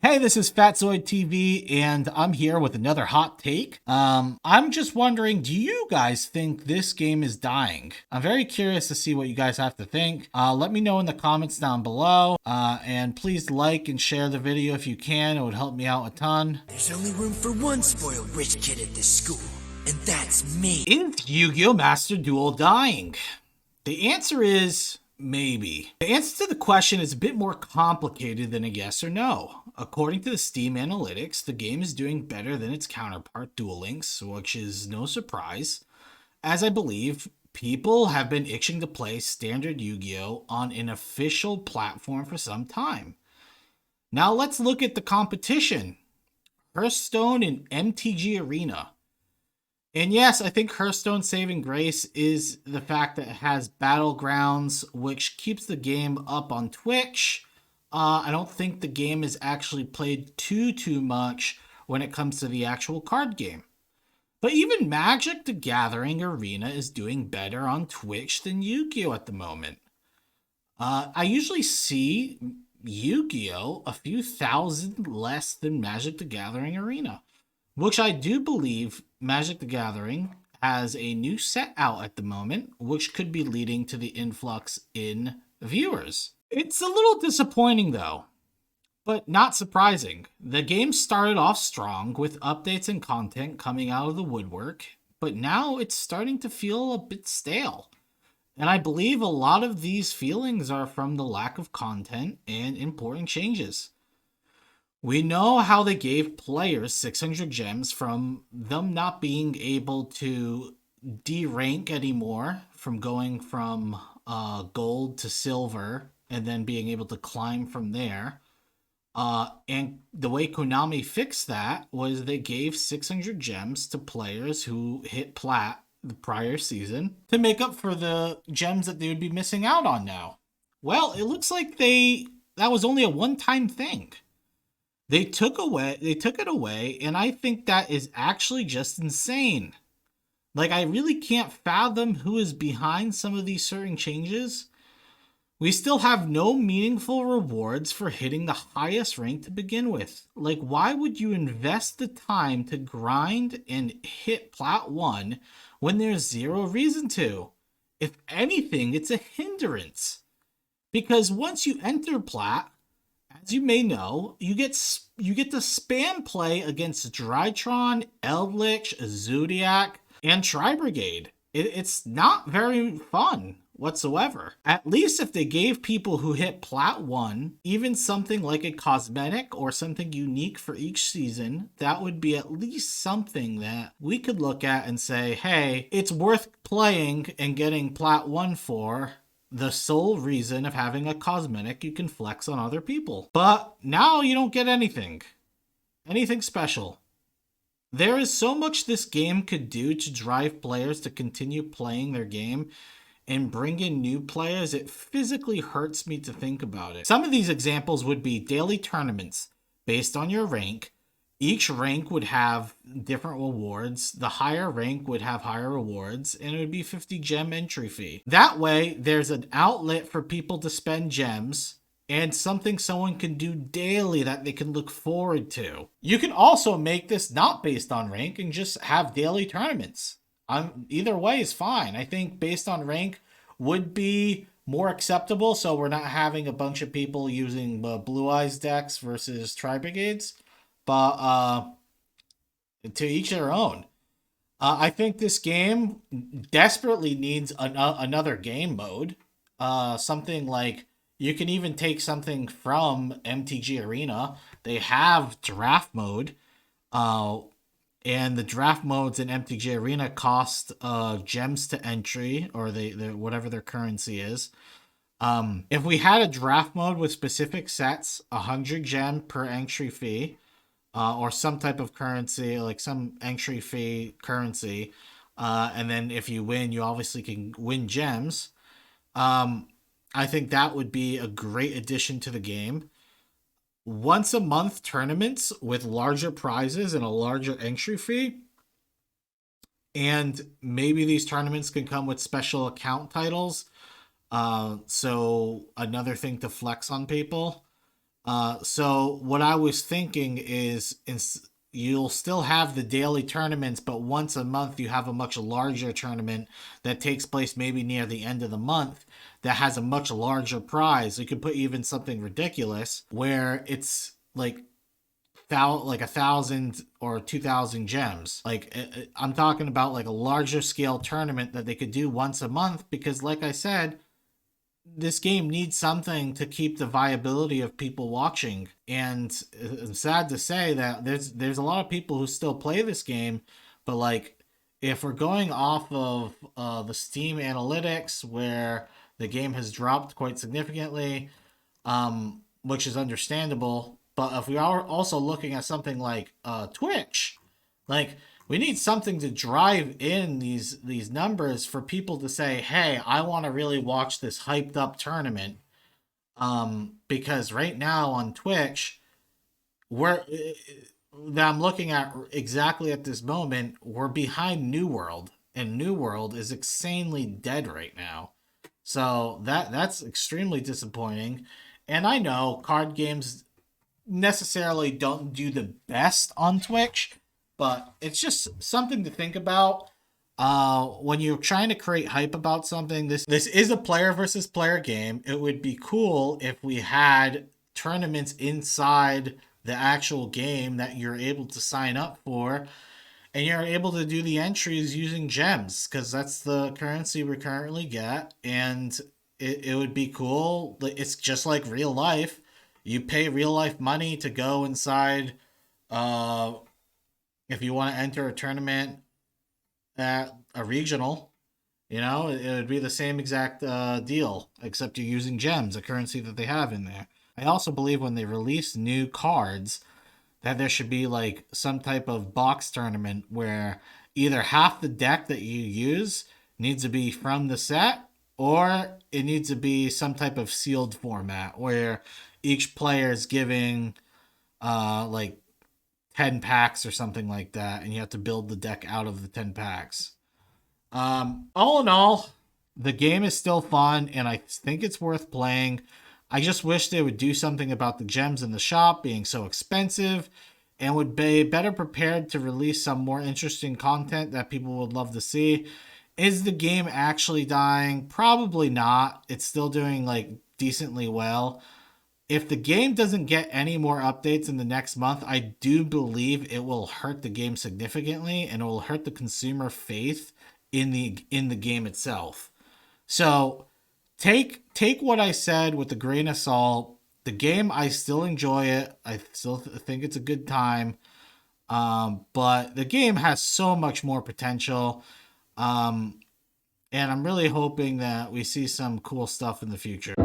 Hey, this is Fatzoid TV, and I'm here with another hot take. I'm just wondering, do you guys think this game is dying? I'm very curious to see what you guys have to think. Let me know in the comments down below, and please like and share the video if you can. It would help me out a ton. There's only room for one spoiled rich kid at this school, and that's me. Is Yu-Gi-Oh! Master Duel dying? The answer is maybe. The answer to the question is a bit more complicated than a yes or no. According to the Steam analytics, the game is doing better than its counterpart Duel Links, which is no surprise, as I believe people have been itching to play standard Yu-Gi-Oh! On an official platform for some time. Now let's look at the competition. Hearthstone and MTG Arena. And yes, I think Hearthstone's saving grace is the fact that it has Battlegrounds, which keeps the game up on Twitch. I don't think the game is actually played too much when it comes to the actual card game. But even Magic the Gathering Arena is doing better on Twitch than Yu-Gi-Oh! At the moment. I usually see Yu-Gi-Oh! A few thousand less than Magic the Gathering Arena, which I do believe Magic the Gathering has a new set out at the moment, which could be leading to the influx in viewers. It's a little disappointing though, but not surprising. The game started off strong with updates and content coming out of the woodwork, but now it's starting to feel a bit stale. And I believe a lot of these feelings are from the lack of content and important changes. We know how they gave players 600 gems from them not being able to de-rank anymore, from going from gold to silver and then being able to climb from there. And the way Konami fixed that was they gave 600 gems to players who hit plat the prior season to make up for the gems that they would be missing out on now. Well, it looks like that was only a one-time thing. They took it away, and I think that is actually just insane. Like, I really can't fathom who is behind some of these certain changes. We still have no meaningful rewards for hitting the highest rank to begin with. Like, why would you invest the time to grind and hit Plat 1 when there's zero reason to? If anything, it's a hindrance. Because once you enter Plat, as you may know, you get to spam play against Drytron, Eldritch, Zodiac, and Tri-Brigade. It's not very fun whatsoever. At least if they gave people who hit Plat 1 even something like a cosmetic or something unique for each season, that would be at least something that we could look at and say, hey, it's worth playing and getting Plat 1 for the sole reason of having a cosmetic you can flex on other people. But now you don't get anything special. There is so much this game could do to drive players to continue playing their game and bring in new players. It physically hurts me to think about it. Some of these examples would be daily tournaments based on your rank. Each rank would have different rewards. The higher rank would have higher rewards, and it would be 50 gem entry fee. That way, there's an outlet for people to spend gems and something someone can do daily that they can look forward to. You can also make this not based on rank and just have daily tournaments. Either way is fine. I think based on rank would be more acceptable, so we're not having a bunch of people using Blue Eyes decks versus Tri-Brigades. But to each their own. I think this game desperately needs another game mode. Something like, you can even take something from MTG Arena. They have draft mode. And the draft modes in MTG Arena cost gems to entry, or they whatever their currency is. If we had a draft mode with specific sets, 100 gem per entry fee, or some type of currency, like some entry fee currency, and then if you win, you obviously can win gems. I think that would be a great addition to the game. Once a month tournaments with larger prizes and a larger entry fee. And maybe these tournaments can come with special account titles. So another thing to flex on people. So what I was thinking is, you'll still have the daily tournaments, but once a month you have a much larger tournament that takes place maybe near the end of the month that has a much larger prize. You could put even something ridiculous where it's like 1,000 or 2,000 gems. Like I'm talking about like a larger scale tournament that they could do once a month, because like I said, this game needs something to keep the viability of people watching. And it's sad to say that there's a lot of people who still play this game, but like if we're going off of the Steam analytics where the game has dropped quite significantly, which is understandable. But if we are also looking at something like Twitch, like we need something to drive in these numbers for people to say, "Hey, I want to really watch this hyped up tournament." Because right now on Twitch, we're that I'm looking at exactly at this moment, we're behind New World, and New World is insanely dead right now. So that's extremely disappointing. And I know card games necessarily don't do the best on Twitch, but it's just something to think about. When you're trying to create hype about something, this is a player versus player game. It would be cool if we had tournaments inside the actual game that you're able to sign up for, and you're able to do the entries using gems, because that's the currency we currently get. And it would be cool. It's just like real life. You pay real life money to go inside. uh if you want to enter a tournament at a regional, it would be the same exact deal, except you're using gems, a currency that they have in there. I also believe when they release new cards, that there should be like some type of box tournament where either half the deck that you use needs to be from the set, or it needs to be some type of sealed format where each player is giving like 10 packs or something like that, and you have to build the deck out of the 10 packs. All in all, the game is still fun, and I think it's worth playing. I just wish they would do something about the gems in the shop being so expensive, and would be better prepared to release some more interesting content that people would love to see. Is the game actually dying? Probably not. It's still doing like decently well. If the game doesn't get any more updates in the next month, I do believe it will hurt the game significantly, and it will hurt the consumer faith in the game itself. So take what I said with a grain of salt. The game, I still enjoy it. I still think it's a good time. But the game has so much more potential. And I'm really hoping that we see some cool stuff in the future.